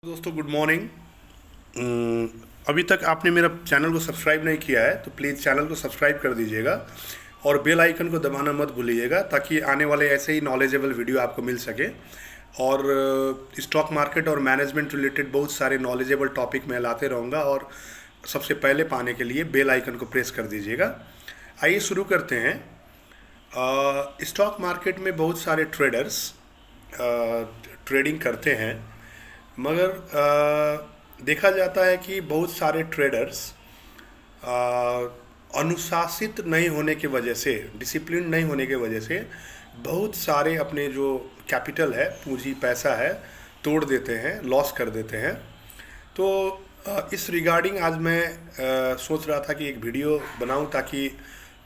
दोस्तों good morning. अभी तक आपने मेरा चैनल को सब्सक्राइब नहीं किया है तो प्लीज़ चैनल को सब्सक्राइब कर दीजिएगा और बेल आइकन को दबाना मत भूलिएगा ताकि आने वाले ऐसे ही नॉलेजेबल वीडियो आपको मिल सके। और स्टॉक मार्केट और मैनेजमेंट रिलेटेड बहुत सारे नॉलेजेबल टॉपिक मैं लाते रहूँगा और सबसे पहले पाने के लिए बेल आइकन को प्रेस कर दीजिएगा। आइए शुरू करते हैं। स्टॉक मार्केट में बहुत सारे ट्रेडर्स ट्रेडिंग करते हैं, मगर देखा जाता है कि बहुत सारे ट्रेडर्स अनुशासित नहीं होने की वजह से, डिसिप्लिन नहीं होने की वजह से बहुत सारे अपने जो कैपिटल है, पूंजी पैसा है, तोड़ देते हैं, लॉस कर देते हैं। तो इस रिगार्डिंग आज मैं सोच रहा था कि एक वीडियो बनाऊं ताकि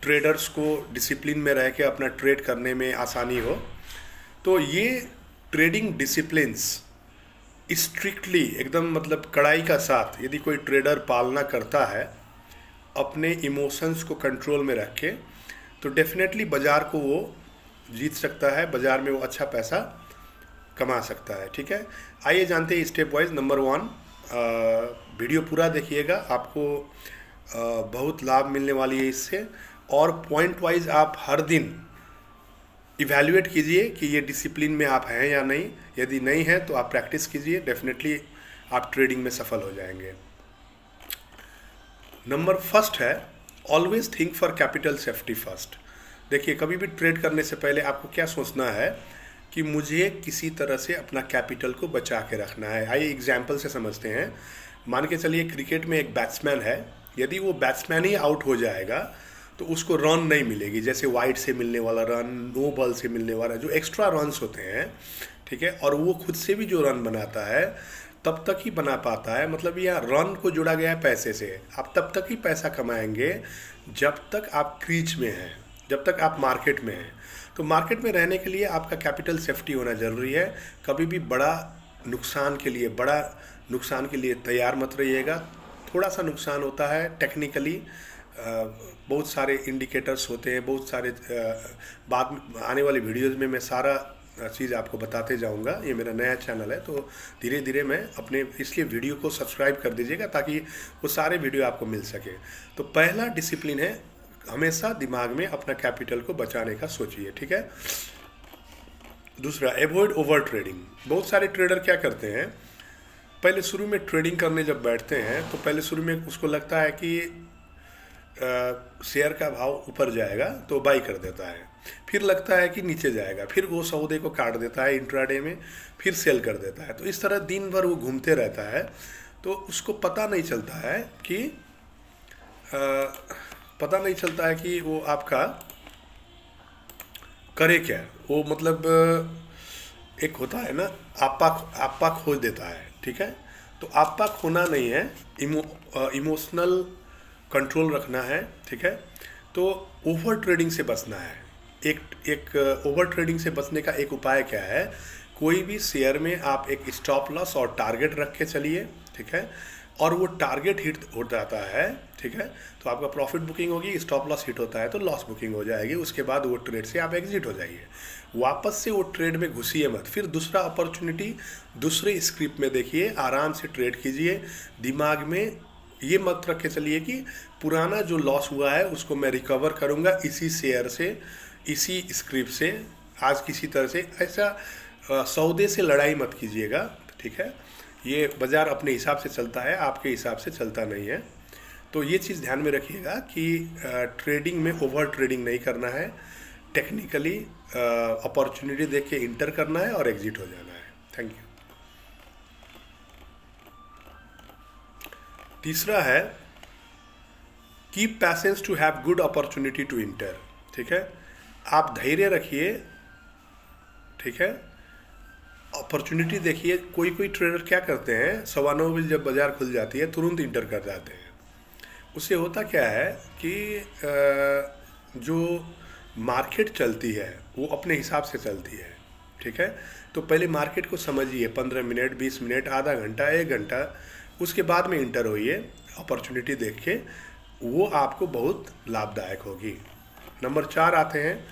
ट्रेडर्स को डिसिप्लिन में रह के अपना ट्रेड करने में आसानी हो। तो ये ट्रेडिंग डिसिप्लिन्स स्ट्रिक्टली एकदम मतलब कड़ाई का साथ यदि कोई ट्रेडर पालना करता है अपने इमोशंस को कंट्रोल में रख के, तो डेफिनेटली बाज़ार को वो जीत सकता है, बाज़ार में वो अच्छा पैसा कमा सकता है। ठीक है, आइए जानते हैं स्टेप वाइज। नंबर 1, वीडियो पूरा देखिएगा, आपको बहुत लाभ मिलने वाली है इससे। और पॉइंट वाइज आप हर दिन इवैल्यूएट कीजिए कि ये डिसिप्लिन में आप हैं या नहीं। यदि नहीं है तो आप प्रैक्टिस कीजिए, डेफिनेटली आप ट्रेडिंग में सफल हो जाएंगे। नंबर फर्स्ट है, always think for capital safety first. देखिए, कभी भी ट्रेड करने से पहले आपको क्या सोचना है कि मुझे किसी तरह से अपना कैपिटल को बचा के रखना है। आइए एग्जाम्पल से समझते हैं। मान के चलिए क्रिकेट में एक बैट्समैन है, यदि वो बैट्समैन ही आउट हो जाएगा तो उसको रन नहीं मिलेगी, जैसे वाइड से मिलने वाला रन, नो बॉल से मिलने वाला जो एक्स्ट्रा रन्स होते हैं। ठीक है, और वो खुद से भी जो रन बनाता है तब तक ही बना पाता है। मतलब यह रन को जुड़ा गया है पैसे से। आप तब तक ही पैसा कमाएंगे जब तक आप क्रीज में हैं, जब तक आप मार्केट में हैं। तो मार्केट में रहने के लिए आपका कैपिटल सेफ्टी होना ज़रूरी है। कभी भी बड़ा नुकसान के लिए तैयार मत रहिएगा। थोड़ा सा नुकसान होता है टेक्निकली, बहुत सारे इंडिकेटर्स होते हैं, बहुत सारे बाद में आने वाली वीडियोज़ में मैं सारा चीज़ आपको बताते जाऊंगा। ये मेरा नया चैनल है तो धीरे धीरे मैं अपने, इसलिए वीडियो को सब्सक्राइब कर दीजिएगा ताकि वो सारे वीडियो आपको मिल सके। तो पहला डिसिप्लिन है, हमेशा दिमाग में अपना कैपिटल को बचाने का सोचिए। ठीक है। दूसरा, एवॉइड ओवर ट्रेडिंग। बहुत सारे ट्रेडर क्या करते हैं, पहले शुरू में ट्रेडिंग करने जब बैठते हैं तो पहले शुरू में उसको लगता है कि शेयर का भाव ऊपर जाएगा तो बाई कर देता है, फिर लगता है कि नीचे जाएगा, फिर वो सौदे को काट देता है इंट्राडे में, फिर सेल कर देता है। तो इस तरह दिन भर वो घूमते रहता है। तो उसको पता नहीं चलता है कि वो आपका करे क्या। वो मतलब एक होता है ना, आपा खोज देता है। ठीक है, तो आपा खोना नहीं है, इमोशनल कंट्रोल रखना है। ठीक है, तो ओवर ट्रेडिंग से बचना है। एक ओवर ट्रेडिंग से बचने का एक उपाय क्या है, कोई भी शेयर में आप एक स्टॉप लॉस और टारगेट रख के चलिए। ठीक है, और वो टारगेट हिट हो जाता है, ठीक है, तो आपका प्रॉफिट बुकिंग होगी, स्टॉप लॉस हिट होता है तो लॉस बुकिंग हो जाएगी। उसके बाद वो ट्रेड से आप एग्जिट हो जाइए, वापस से वो ट्रेड में घुसिए मत। फिर दूसरा अपॉर्चुनिटी दूसरे स्क्रिप्ट में देखिए, आराम से ट्रेड कीजिए। दिमाग में ये मत रख के चलिए कि पुराना जो लॉस हुआ है उसको मैं रिकवर करूंगा इसी शेयर से, इसी स्क्रिप्ट से, आज किसी तरह से। ऐसा सौदे से लड़ाई मत कीजिएगा। ठीक है, ये बाज़ार अपने हिसाब से चलता है, आपके हिसाब से चलता नहीं है। तो ये चीज़ ध्यान में रखिएगा कि ट्रेडिंग में ओवर ट्रेडिंग नहीं करना है, टेक्निकली अपॉर्चुनिटी देख के इंटर करना है और एग्जिट हो जाना है। Thank you. तीसरा है, keep patience to have good opportunity to enter. ठीक है, आप धैर्य रखिए। ठीक है, अपॉर्चुनिटी देखिए। कोई ट्रेडर क्या करते हैं, 9:15 बजे जब बाज़ार खुल जाती है तुरंत इंटर कर जाते हैं। उससे होता क्या है कि जो मार्केट चलती है वो अपने हिसाब से चलती है। ठीक है, तो पहले मार्केट को समझिए, 15 मिनट, 20 मिनट, आधा घंटा, 1 घंटा, उसके बाद में इंटर होइए अपॉर्चुनिटी देख के, वो आपको बहुत लाभदायक होगी। नंबर 4 आते हैं,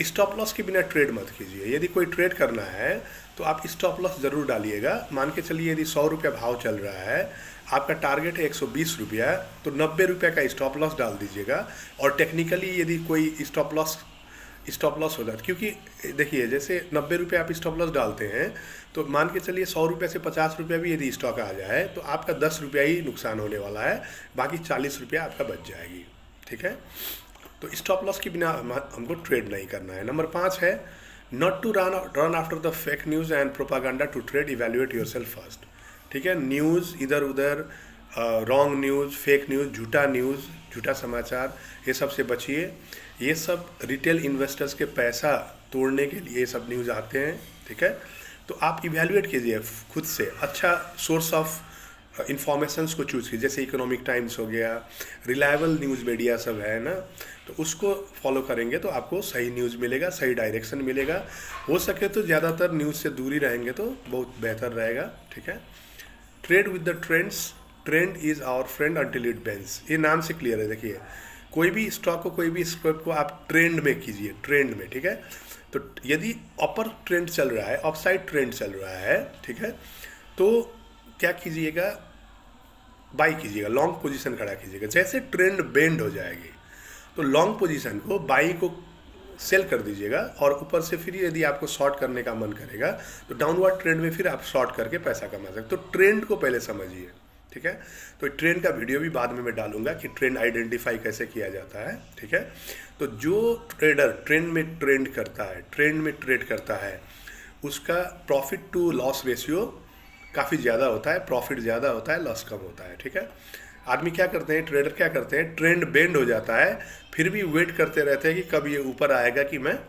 स्टॉप लॉस के बिना ट्रेड मत कीजिए। यदि कोई ट्रेड करना है तो आप स्टॉप लॉस ज़रूर डालिएगा। मान के चलिए यदि 100 रुपया भाव चल रहा है, आपका टारगेट है 120 रुपया, तो 90 रुपये का स्टॉप लॉस डाल दीजिएगा। और टेक्निकली यदि कोई स्टॉप लॉस हो जाता, क्योंकि देखिए जैसे 90 रुपये आप स्टॉप लॉस डालते हैं, तो मान के चलिए 100 रुपये से 50 रुपया भी यदि स्टॉक आ जाए तो आपका 10 रुपया ही नुकसान होने वाला है, बाकी 40 रुपया आपका बच जाएगी। ठीक है, तो स्टॉप लॉस के बिना हमको ट्रेड नहीं करना है। नंबर 5 है not to run after the fake news and propaganda to trade, evaluate yourself first. ठीक है, न्यूज़ इधर उधर, रॉन्ग न्यूज़, फेक न्यूज़, झूठा समाचार, ये सब से बचिए। ये सब रिटेल इन्वेस्टर्स के पैसा तोड़ने के लिए ये सब न्यूज़ आते हैं। ठीक है, तो आप इवेल्युएट कीजिए खुद से, अच्छा सोर्स ऑफ इंफॉर्मेशंस को चूज़ कीजिए, जैसे इकोनॉमिक टाइम्स हो गया, रिलायबल न्यूज़ मीडिया सब है ना, तो उसको फॉलो करेंगे तो आपको सही न्यूज़ मिलेगा, सही डायरेक्शन मिलेगा। हो सके तो ज़्यादातर न्यूज़ से दूरी रहेंगे तो बहुत बेहतर रहेगा। ठीक है, trade with the trends, trend is our friend until it bends, ये नाम से क्लियर है। देखिए कोई भी स्टॉक को, कोई भी स्टॉक को आप ट्रेंड में कीजिए, ट्रेंड में। ठीक है, तो यदि अपर ट्रेंड चल रहा है, अपसाइड ट्रेंड चल रहा है, ठीक है, तो क्या कीजिएगा, बाई कीजिएगा, लॉन्ग पोजीशन खड़ा कीजिएगा। जैसे ट्रेंड बेंड हो जाएगी तो लॉन्ग पोजीशन को, बाई को सेल कर दीजिएगा, और ऊपर से फिर यदि आपको शॉर्ट करने का मन करेगा तो डाउनवर्ड ट्रेंड में फिर आप शॉर्ट करके पैसा कमा सकते। तो ट्रेंड को पहले समझिए। ठीक है, तो ट्रेंड का वीडियो भी बाद में मैं डालूंगा कि ट्रेंड आइडेंटिफाई कैसे किया जाता है। ठीक है, तो जो ट्रेडर ट्रेंड में ट्रेड करता है उसका प्रॉफिट टू लॉस रेशियो काफ़ी ज़्यादा होता है, प्रॉफिट ज़्यादा होता है, लॉस कम होता है। ठीक है, आदमी क्या करते हैं, ट्रेडर क्या करते हैं, ट्रेंड बेंड हो जाता है, फिर भी वेट करते रहते हैं कि कब ये ऊपर आएगा कि मैं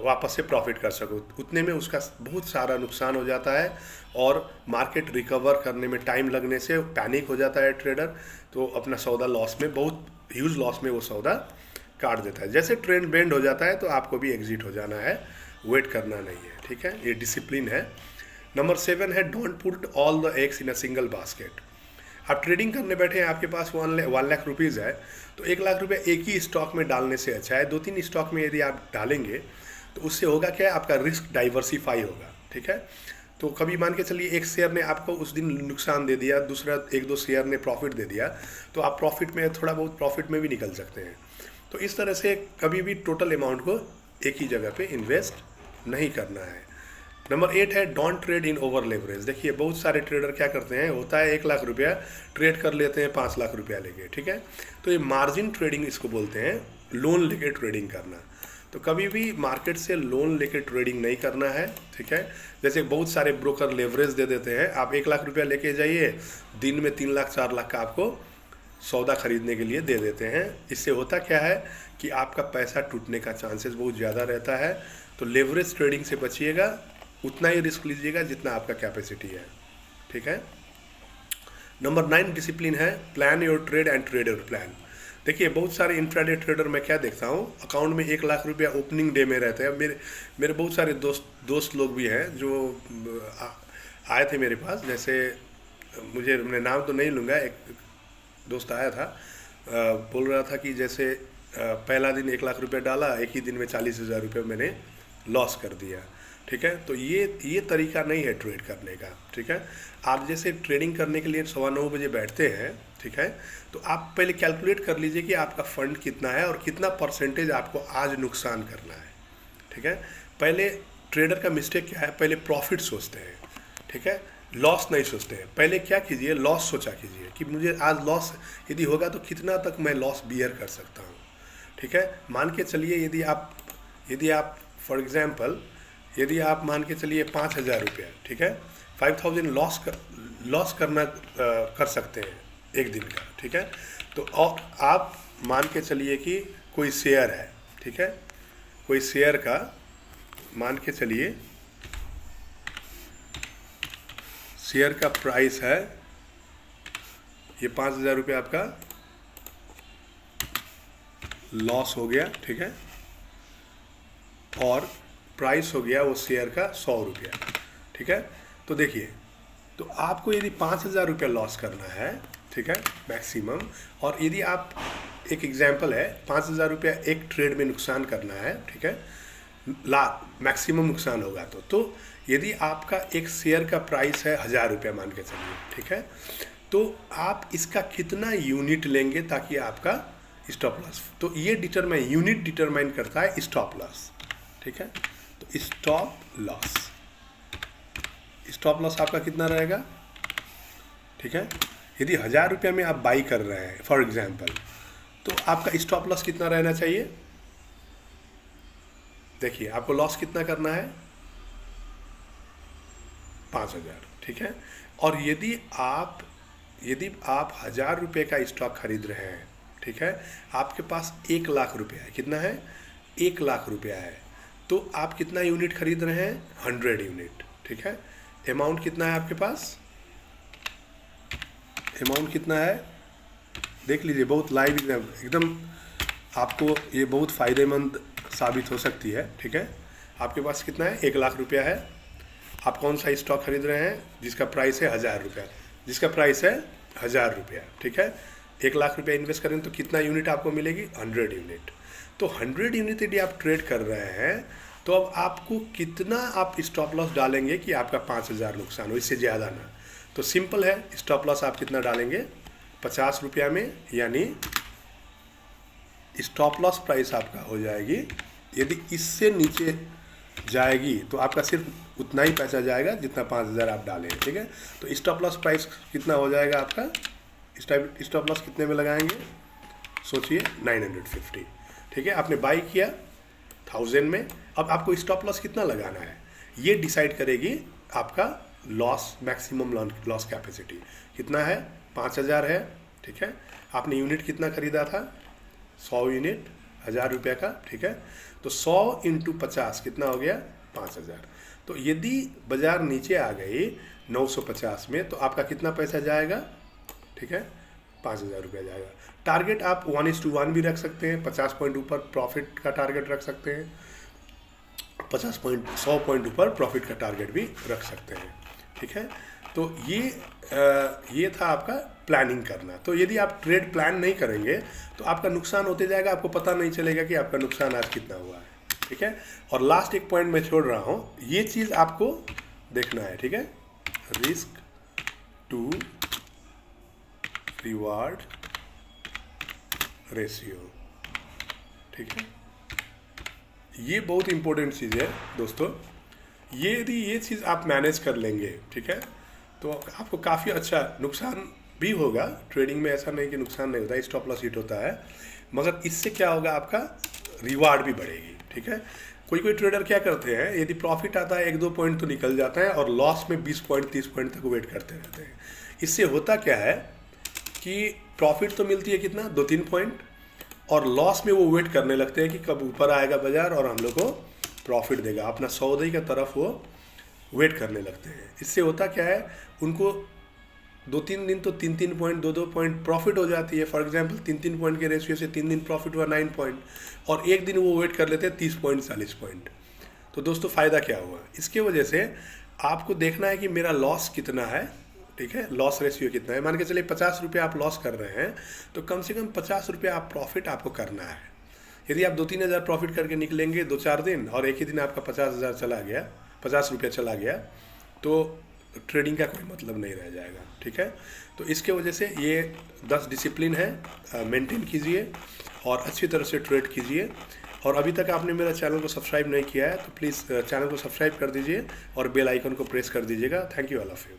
वापस से प्रॉफिट कर सकूँ। उतने में उसका बहुत सारा नुकसान हो जाता है और मार्केट रिकवर करने में टाइम लगने से पैनिक हो जाता है ट्रेडर, तो अपना सौदा लॉस में, बहुत ह्यूज लॉस में वो सौदा काट देता है। जैसे ट्रेंड बेंड हो जाता है तो आपको भी एग्जिट हो जाना है, वेट करना नहीं है। ठीक है, ये डिसिप्लिन है। नंबर 7 है don't put all the eggs in a single basket. आप ट्रेडिंग करने बैठे हैं, आपके पास 1 लाख रुपीज़ है, तो 1 लाख रुपये एक ही स्टॉक में डालने से अच्छा है 2-3 स्टॉक में यदि आप डालेंगे तो उससे होगा क्या, आपका रिस्क डाइवर्सिफाई होगा। ठीक है, तो कभी मान के चलिए एक शेयर ने आपको उस दिन नुकसान दे दिया, दूसरा 1-2 शेयर ने प्रॉफिट दे दिया, तो आप प्रॉफिट में, थोड़ा बहुत प्रॉफिट में भी निकल सकते हैं। तो इस तरह से कभी भी टोटल अमाउंट को एक ही जगह पे इन्वेस्ट नहीं करना है। नंबर 8 है don't trade in over leverage. देखिए बहुत सारे ट्रेडर क्या करते हैं, होता है 1 लाख रुपया, ट्रेड कर लेते हैं 5 लाख रुपया लेके। ठीक है, तो ये मार्जिन ट्रेडिंग इसको बोलते हैं, लोन लेके ट्रेडिंग करना। तो कभी भी मार्केट से लोन लेके ट्रेडिंग नहीं करना है। ठीक है, जैसे बहुत सारे ब्रोकर लेवरेज दे देते हैं, आप 1 लाख रुपया लेके जाइए, दिन में 3 लाख 4 लाख का आपको सौदा खरीदने के लिए दे देते हैं। इससे होता क्या है कि आपका पैसा टूटने का चांसेस बहुत ज़्यादा रहता है। तो लेवरेज ट्रेडिंग से बचिएगा, उतना ही रिस्क लीजिएगा जितना आपका कैपेसिटी है। ठीक है, नंबर 9 डिसिप्लिन है plan your trade and trade your plan. देखिए बहुत सारे इंट्राडे ट्रेडर मैं क्या देखता हूँ, अकाउंट में 1 लाख रुपया ओपनिंग डे में रहते हैं। मेरे बहुत सारे दोस्त लोग भी हैं जो आए थे मेरे पास, जैसे मैं नाम तो नहीं लूँगा, एक दोस्त आया था, बोल रहा था कि जैसे पहला दिन 1 लाख रुपया डाला, एक ही दिन में 40,000 रुपये मैंने लॉस कर दिया। ठीक है, तो ये तरीका नहीं है ट्रेड करने का। ठीक है, आप जैसे ट्रेडिंग करने के लिए 9:15 बजे बैठते हैं, ठीक है, तो आप पहले कैलकुलेट कर लीजिए कि आपका फंड कितना है और कितना परसेंटेज आपको आज नुकसान करना है। ठीक है, पहले ट्रेडर का मिस्टेक क्या है, पहले प्रॉफिट सोचते हैं। ठीक है, लॉस नहीं सोचते हैं। पहले क्या कीजिए, लॉस सोचा कीजिए कि मुझे आज लॉस यदि होगा तो कितना तक मैं लॉस बियर कर सकता हूँ। ठीक है, मान के चलिए यदि आप फॉर एग्जांपल यदि आप मान के चलिए 5,000 रुपया, ठीक है, 5,000 लॉस कर सकते हैं एक दिन का। ठीक है, तो आप मान के चलिए कि कोई शेयर है, ठीक है, कोई शेयर का मान के चलिए शेयर का प्राइस है, ये 5,000 रुपये आपका लॉस हो गया। ठीक है, और प्राइस हो गया वो शेयर का 100 रुपया। ठीक है, तो देखिए, तो आपको यदि 5,000 रुपया लॉस करना है, ठीक है, मैक्सिमम, और यदि आप, एक एग्जांपल है, 5,000 रुपया एक ट्रेड में नुकसान करना है, ठीक है, मैक्सिमम नुकसान होगा तो यदि आपका एक शेयर का प्राइस है 1000 रुपया मान के चलिए, ठीक है, तो आप इसका कितना यूनिट लेंगे ताकि आपका स्टॉप लॉस, तो ये यूनिट डिटरमाइन करता है स्टॉप लॉस, ठीक है। तो स्टॉप लॉस आपका कितना रहेगा, ठीक है। यदि 1000 रुपया में आप बाई कर रहे हैं फॉर एग्जांपल, तो आपका स्टॉप लॉस कितना रहना चाहिए। देखिए आपको लॉस कितना करना है, 5000, ठीक है। और यदि आप 1000 रुपये का स्टॉक खरीद रहे हैं, ठीक है, आपके पास 1 लाख रुपया है, कितना है, 1 लाख रुपया है, तो आप कितना यूनिट खरीद रहे हैं, 100 यूनिट, ठीक है। अमाउंट कितना है आपके पास, अमाउंट कितना है, देख लीजिए, बहुत लाइव एकदम आपको ये बहुत फ़ायदेमंद साबित हो सकती है, ठीक है। आपके पास कितना है, 1 लाख रुपया है, आप कौन सा स्टॉक खरीद रहे हैं जिसका प्राइस है 1000 रुपया, ठीक है। 1 लाख रुपया इन्वेस्ट करें तो कितना यूनिट आपको मिलेगी, 100 यूनिट। तो 100 यूनिट यदि आप ट्रेड कर रहे हैं तो अब आपको कितना आप स्टॉप लॉस डालेंगे कि आपका 5000 नुकसान हो, इससे ज़्यादा ना। तो सिंपल है, स्टॉप लॉस आप कितना डालेंगे, 50 रुपया में, यानी स्टॉप लॉस प्राइस आपका हो जाएगी, यदि इससे नीचे जाएगी तो आपका सिर्फ उतना ही पैसा जाएगा जितना 5000 आप डालें, ठीक है। तो स्टॉप लॉस प्राइस कितना हो जाएगा आपका, स्टॉप लॉस कितने में लगाएंगे, सोचिए 950, ठीक है। आपने बाई किया 1000 में, अब आपको स्टॉप लॉस कितना लगाना है, ये डिसाइड करेगी आपका लॉस, मैक्सिमम लॉस कैपेसिटी कितना है, 5000 है, ठीक है। आपने यूनिट कितना खरीदा था, 100 यूनिट 1000 रुपये का, ठीक है। तो 100 × 50 कितना हो गया, 5000। तो यदि बाजार नीचे आ गई 950 में तो आपका कितना पैसा जाएगा, ठीक है, 5000 रुपया जाएगा। टारगेट आप 1:1 भी रख सकते हैं, 50 पॉइंट ऊपर प्रॉफिट का टारगेट रख सकते हैं, 100 पॉइंट ऊपर प्रॉफिट का टारगेट भी रख सकते हैं, ठीक है। तो ये था आपका प्लानिंग करना। तो यदि आप ट्रेड प्लान नहीं करेंगे तो आपका नुकसान होते जाएगा, आपको पता नहीं चलेगा कि आपका नुकसान आज कितना हुआ है, ठीक है। और लास्ट एक पॉइंट मैं छोड़ रहा हूँ, ये चीज़ आपको देखना है, ठीक है, रिस्क टू रिवार्ड रेशियो, ठीक है। ये बहुत इंपॉर्टेंट चीज़ है दोस्तों, यदि ये चीज़ आप मैनेज कर लेंगे, ठीक है, तो आपको काफ़ी अच्छा, नुकसान भी होगा ट्रेडिंग में, ऐसा नहीं कि नुकसान नहीं होता, स्टॉप लॉस हिट होता है, मगर इससे क्या होगा, आपका रिवार्ड भी बढ़ेगी, ठीक है। कोई ट्रेडर क्या करते हैं, यदि प्रॉफिट आता है 1-2 पॉइंट तो निकल जाता है और लॉस में 20 पॉइंट 30 पॉइंट तक वेट करते रहते हैं। इससे होता क्या है कि प्रॉफिट तो मिलती है कितना, 2-3 पॉइंट, और लॉस में वो वेट करने लगते हैं कि कब ऊपर आएगा बाजार और हम लोग को प्रॉफिट देगा, अपना सौदे की तरफ वो वेट करने लगते हैं। इससे होता क्या है, उनको 2-3 दिन तो 3-3 पॉइंट 2-2 पॉइंट प्रॉफिट हो जाती है। फॉर एग्जांपल 3-3 पॉइंट के रेशियो से 3 दिन प्रॉफिट हुआ 9 पॉइंट, और एक दिन वो वेट कर लेते हैं 30 पॉइंट 40 पॉइंट। तो दोस्तों फ़ायदा क्या हुआ, इसके वजह से आपको देखना है कि मेरा लॉस कितना है, ठीक है, लॉस रेशियो कितना है। मान के चलिए 50 रुपये आप लॉस कर रहे हैं तो कम से कम 50 रुपये आप प्रॉफिट आपको करना है। यदि आप 2-3 हज़ार प्रॉफिट करके निकलेंगे 2-4 दिन और एक ही दिन आपका 50,000 चला गया, 50 रुपया चला गया, तो ट्रेडिंग का कोई मतलब नहीं रह जाएगा, ठीक है। तो इसके वजह से ये 10 डिसिप्लिन है, मेंटेन कीजिए और अच्छी तरह से ट्रेड कीजिए। और अभी तक आपने मेरा चैनल को सब्सक्राइब नहीं किया है तो प्लीज़ चैनल को सब्सक्राइब कर दीजिए और बेल आइकन को प्रेस कर दीजिएगा। Thank you all of you.